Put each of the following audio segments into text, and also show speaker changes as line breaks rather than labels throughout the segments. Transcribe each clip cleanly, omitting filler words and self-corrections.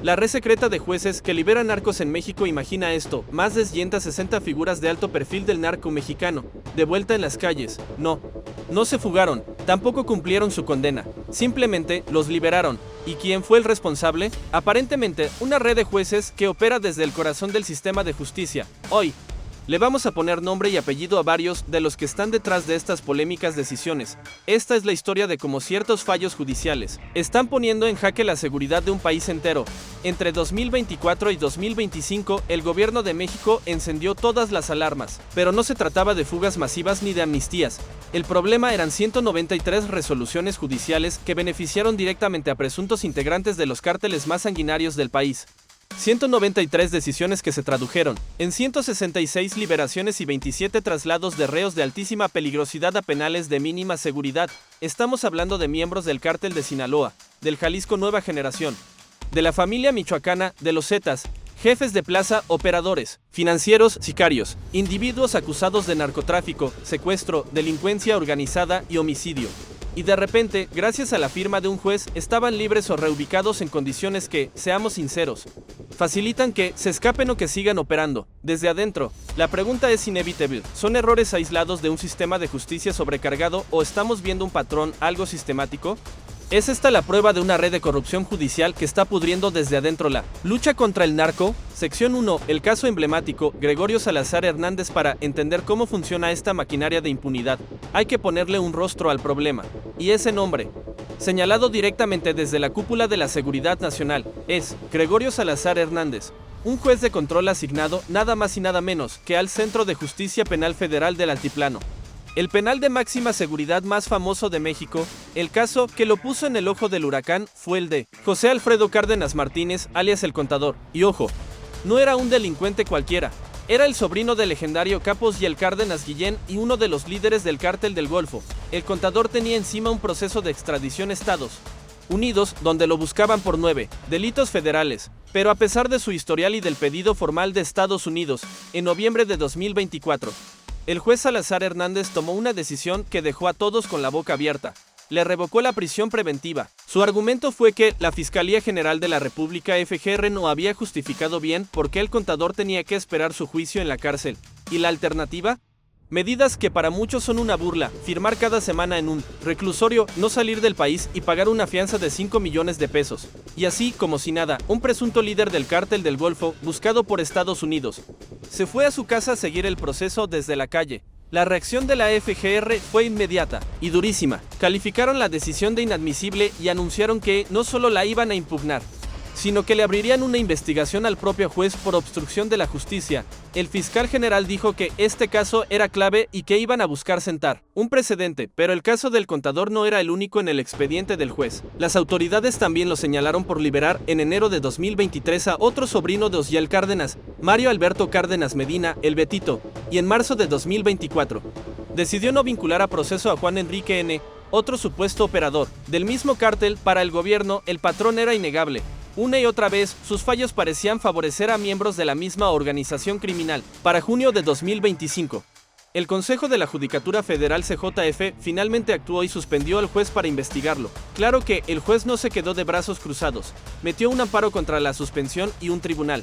La red secreta de jueces que libera narcos en México imagina esto, más de 160 figuras de alto perfil del narco mexicano, de vuelta en las calles. No se fugaron, tampoco cumplieron su condena, simplemente los liberaron. ¿Y quién fue el responsable? Aparentemente, una red de jueces que opera desde el corazón del sistema de justicia. Hoy, le vamos a poner nombre y apellido a varios de los que están detrás de estas polémicas decisiones. Esta es la historia de cómo ciertos fallos judiciales están poniendo en jaque la seguridad de un país entero. Entre 2024 y 2025, el gobierno de México encendió todas las alarmas, pero no se trataba de fugas masivas ni de amnistías. El problema eran 193 resoluciones judiciales que beneficiaron directamente a presuntos integrantes de los cárteles más sanguinarios del país. 193 decisiones que se tradujeron en 166 liberaciones y 27 traslados de reos de altísima peligrosidad a penales de mínima seguridad. Estamos hablando de miembros del cártel de Sinaloa, del Jalisco Nueva Generación, de la familia michoacana, de los Zetas, jefes de plaza, operadores, financieros, sicarios, individuos acusados de narcotráfico, secuestro, delincuencia organizada y homicidio. Y de repente, gracias a la firma de un juez, estaban libres o reubicados en condiciones que, seamos sinceros, facilitan que se escapen o que sigan operando. Desde adentro, la pregunta es inevitable. ¿Son errores aislados de un sistema de justicia sobrecargado o estamos viendo un patrón, algo sistemático? ¿Es esta la prueba de una red de corrupción judicial que está pudriendo desde adentro la lucha contra el narco? Sección 1. El caso emblemático, Gregorio Salazar Hernández. Para entender cómo funciona esta maquinaria de impunidad, hay que ponerle un rostro al problema. Y ese nombre, señalado directamente desde la cúpula de la Seguridad Nacional, es Gregorio Salazar Hernández, un juez de control asignado nada más y nada menos que al Centro de Justicia Penal Federal del Altiplano. El penal de máxima seguridad más famoso de México. El caso que lo puso en el ojo del huracán fue el de José Alfredo Cárdenas Martínez, alias El Contador. Y ojo, no era un delincuente cualquiera, era el sobrino del legendario Capos y el Cárdenas Guillén y uno de los líderes del cártel del Golfo. El Contador tenía encima un proceso de extradición a Estados Unidos, donde lo buscaban por 9 delitos federales. Pero a pesar de su historial y del pedido formal de Estados Unidos, en noviembre de 2024, el juez Salazar Hernández tomó una decisión que dejó a todos con la boca abierta. Le revocó la prisión preventiva. Su argumento fue que la Fiscalía General de la República FGR no había justificado bien por qué el Contador tenía que esperar su juicio en la cárcel. ¿Y la alternativa? Medidas que para muchos son una burla: firmar cada semana en un reclusorio, no salir del país y pagar una fianza de 5 millones de pesos. Y así, como si nada, un presunto líder del cártel del Golfo, buscado por Estados Unidos, se fue a su casa a seguir el proceso desde la calle. La reacción de la FGR fue inmediata y durísima. Calificaron la decisión de inadmisible y anunciaron que no solo la iban a impugnar, sino que le abrirían una investigación al propio juez por obstrucción de la justicia. El fiscal general dijo que este caso era clave y que iban a buscar sentar un precedente, pero el caso del Contador no era el único en el expediente del juez. Las autoridades también lo señalaron por liberar en enero de 2023 a otro sobrino de Osiel Cárdenas, Mario Alberto Cárdenas Medina, el Betito, y en marzo de 2024 decidió no vincular a proceso a Juan Enrique N., otro supuesto operador del mismo cártel. Para el gobierno, el patrón era innegable. Una y otra vez, sus fallos parecían favorecer a miembros de la misma organización criminal. Para junio de 2025, el Consejo de la Judicatura Federal CJF finalmente actuó y suspendió al juez para investigarlo. Claro que el juez no se quedó de brazos cruzados, metió un amparo contra la suspensión y un tribunal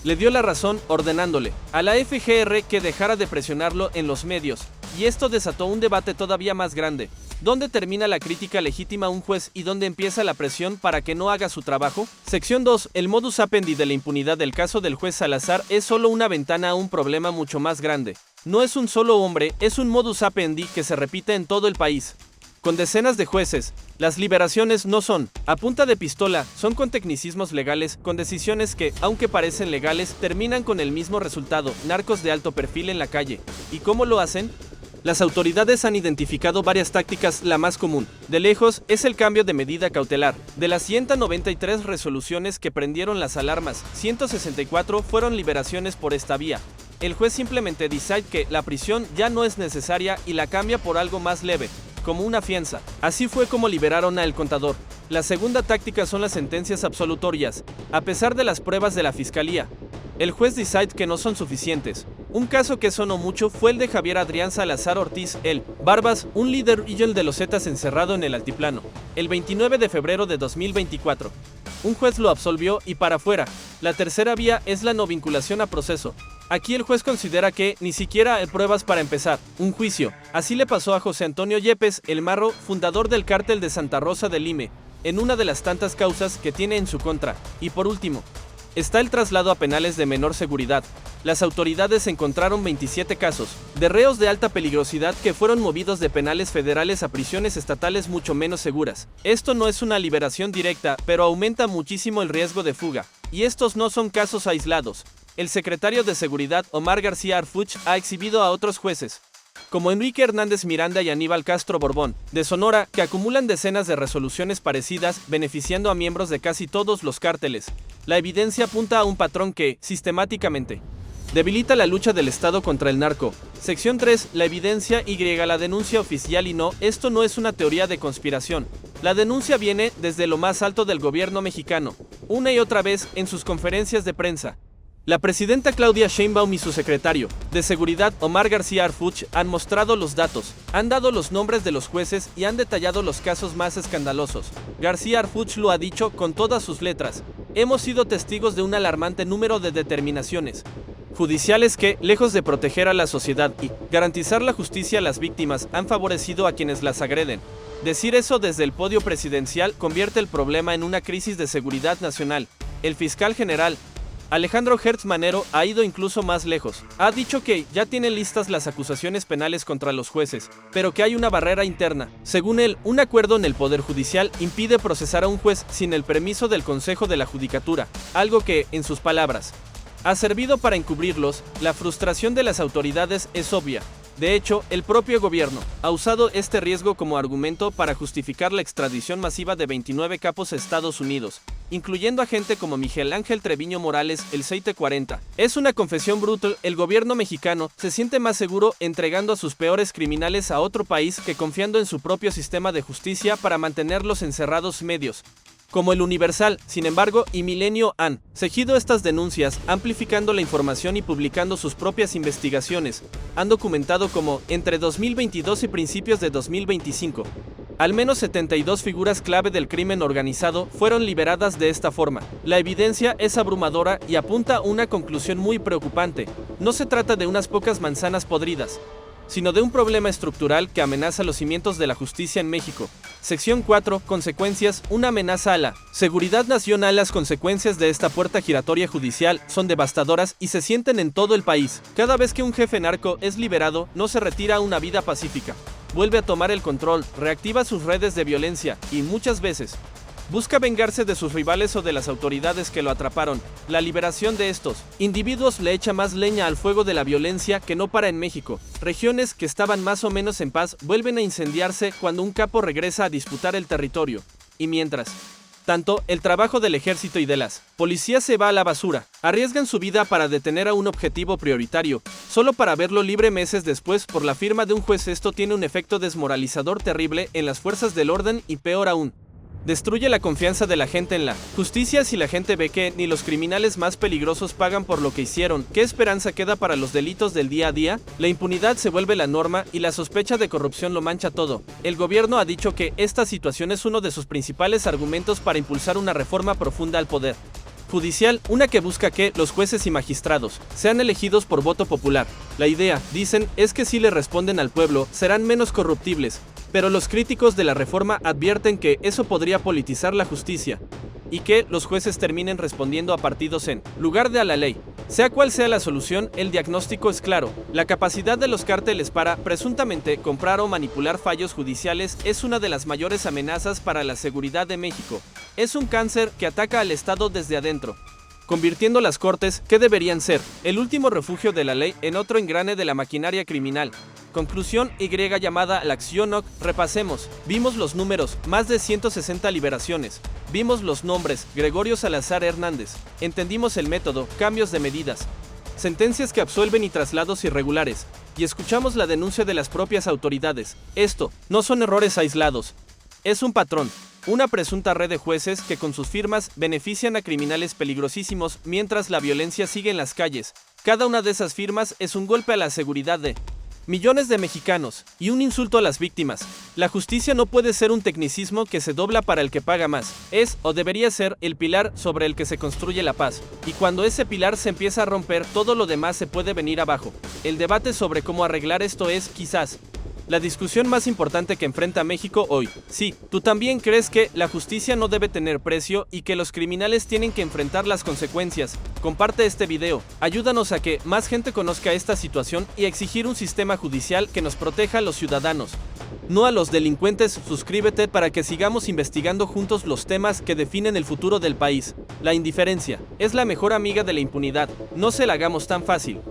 le dio la razón, ordenándole a la FGR que dejara de presionarlo en los medios. Y esto desató un debate todavía más grande. ¿Dónde termina la crítica legítima a un juez y dónde empieza la presión para que no haga su trabajo? Sección 2. El modus operandi de la impunidad del caso del juez Salazar es solo una ventana a un problema mucho más grande. No es un solo hombre, es un modus operandi que se repite en todo el país. Con decenas de jueces, las liberaciones no son a punta de pistola, son con tecnicismos legales, con decisiones que, aunque parecen legales, terminan con el mismo resultado: narcos de alto perfil en la calle. ¿Y cómo lo hacen? Las autoridades han identificado varias tácticas. La más común, de lejos, es el cambio de medida cautelar. De las 193 resoluciones que prendieron las alarmas, 164 fueron liberaciones por esta vía. El juez simplemente decide que la prisión ya no es necesaria y la cambia por algo más leve, como una fianza. Así fue como liberaron a El Contador. La segunda táctica son las sentencias absolutorias. A pesar de las pruebas de la fiscalía, el juez decide que no son suficientes. Un caso que sonó mucho fue el de Javier Adrián Salazar Ortiz, el Barbas, un líder de los Zetas encerrado en el altiplano, el 29 de febrero de 2024. un juez lo absolvió y para afuera. La tercera vía es la no vinculación a proceso. Aquí el juez considera que ni siquiera hay pruebas para empezar un juicio. Así le pasó a José Antonio Yepes, el Marro, fundador del cártel de Santa Rosa de Lima, en una de las tantas causas que tiene en su contra. Y por último, está el traslado a penales de menor seguridad. Las autoridades encontraron 27 casos de reos de alta peligrosidad que fueron movidos de penales federales a prisiones estatales mucho menos seguras. Esto no es una liberación directa, pero aumenta muchísimo el riesgo de fuga. Y estos no son casos aislados. El secretario de Seguridad, Omar García Harfuch, ha exhibido a otros jueces, como Enrique Hernández Miranda y Aníbal Castro Borbón, de Sonora, que acumulan decenas de resoluciones parecidas, beneficiando a miembros de casi todos los cárteles. La evidencia apunta a un patrón que, sistemáticamente, debilita la lucha del Estado contra el narco. Sección 3. La evidencia y la denuncia oficial. Y no, esto no es una teoría de conspiración. La denuncia viene desde lo más alto del gobierno mexicano, una y otra vez en sus conferencias de prensa. La presidenta Claudia Sheinbaum y su secretario de Seguridad, Omar García Harfuch, han mostrado los datos, han dado los nombres de los jueces y han detallado los casos más escandalosos. García Harfuch lo ha dicho con todas sus letras. Hemos sido testigos de un alarmante número de determinaciones judiciales que, lejos de proteger a la sociedad y garantizar la justicia a las víctimas, han favorecido a quienes las agreden. Decir eso desde el podio presidencial convierte el problema en una crisis de seguridad nacional. El fiscal general Alejandro Gertz Manero ha ido incluso más lejos. Ha dicho que ya tienen listas las acusaciones penales contra los jueces, pero que hay una barrera interna. Según él, un acuerdo en el Poder Judicial impide procesar a un juez sin el permiso del Consejo de la Judicatura, algo que, en sus palabras, ha servido para encubrirlos. La frustración de las autoridades es obvia. De hecho, el propio gobierno ha usado este riesgo como argumento para justificar la extradición masiva de 29 capos a Estados Unidos, incluyendo a gente como Miguel Ángel Treviño Morales, el Seite 40. Es una confesión brutal. El gobierno mexicano se siente más seguro entregando a sus peores criminales a otro país que confiando en su propio sistema de justicia para mantenerlos encerrados. Medios como El Universal, sin embargo, y Milenio han seguido estas denuncias, amplificando la información y publicando sus propias investigaciones. Han documentado cómo, entre 2022 y principios de 2025, al menos 72 figuras clave del crimen organizado fueron liberadas de esta forma. La evidencia es abrumadora y apunta a una conclusión muy preocupante. No se trata de unas pocas manzanas podridas, sino de un problema estructural que amenaza los cimientos de la justicia en México. Sección 4. Consecuencias. Una amenaza a la seguridad nacional. Las consecuencias de esta puerta giratoria judicial son devastadoras y se sienten en todo el país. Cada vez que un jefe narco es liberado, no se retira a una vida pacífica. Vuelve a tomar el control, reactiva sus redes de violencia y, muchas veces, busca vengarse de sus rivales o de las autoridades que lo atraparon. La liberación de estos individuos le echa más leña al fuego de la violencia que no para en México. Regiones que estaban más o menos en paz vuelven a incendiarse cuando un capo regresa a disputar el territorio. Y mientras tanto, el trabajo del ejército y de las policías se va a la basura. Arriesgan su vida para detener a un objetivo prioritario, solo para verlo libre meses después por la firma de un juez. Esto tiene un efecto desmoralizador terrible en las fuerzas del orden y, peor aún, destruye la confianza de la gente en la justicia. Si la gente ve que ni los criminales más peligrosos pagan por lo que hicieron, ¿qué esperanza queda para los delitos del día a día? La impunidad se vuelve la norma y la sospecha de corrupción lo mancha todo. El gobierno ha dicho que esta situación es uno de sus principales argumentos para impulsar una reforma profunda al poder judicial, una que busca que los jueces y magistrados sean elegidos por voto popular. La idea, dicen, es que si le responden al pueblo, serán menos corruptibles. Pero los críticos de la reforma advierten que eso podría politizar la justicia y que los jueces terminen respondiendo a partidos en lugar de a la ley. Sea cual sea la solución, el diagnóstico es claro. La capacidad de los cárteles para, presuntamente, comprar o manipular fallos judiciales es una de las mayores amenazas para la seguridad de México. Es un cáncer que ataca al Estado desde adentro, convirtiendo las cortes, que deberían ser el último refugio de la ley, en otro engrane de la maquinaria criminal. Conclusión Y llamada a la acción. Repasemos. Vimos los números, más de 160 liberaciones. Vimos los nombres, Gregorio Salazar Hernández. Entendimos el método, cambios de medidas, sentencias que absuelven y traslados irregulares. Y escuchamos la denuncia de las propias autoridades. Esto no son errores aislados. Es un patrón. Una presunta red de jueces que con sus firmas benefician a criminales peligrosísimos mientras la violencia sigue en las calles. Cada una de esas firmas es un golpe a la seguridad de Millones de mexicanos, y un insulto a las víctimas. La justicia no puede ser un tecnicismo que se dobla para el que paga más. Es, o debería ser, el pilar sobre el que se construye la paz. Y cuando ese pilar se empieza a romper, todo lo demás se puede venir abajo. El debate sobre cómo arreglar esto es, quizás, la discusión más importante que enfrenta México hoy. Sí, tú también crees que la justicia no debe tener precio y que los criminales tienen que enfrentar las consecuencias. Comparte este video, ayúdanos a que más gente conozca esta situación y a exigir un sistema judicial que nos proteja a los ciudadanos, no a los delincuentes. Suscríbete para que sigamos investigando juntos los temas que definen el futuro del país. La indiferencia es la mejor amiga de la impunidad, no se la hagamos tan fácil.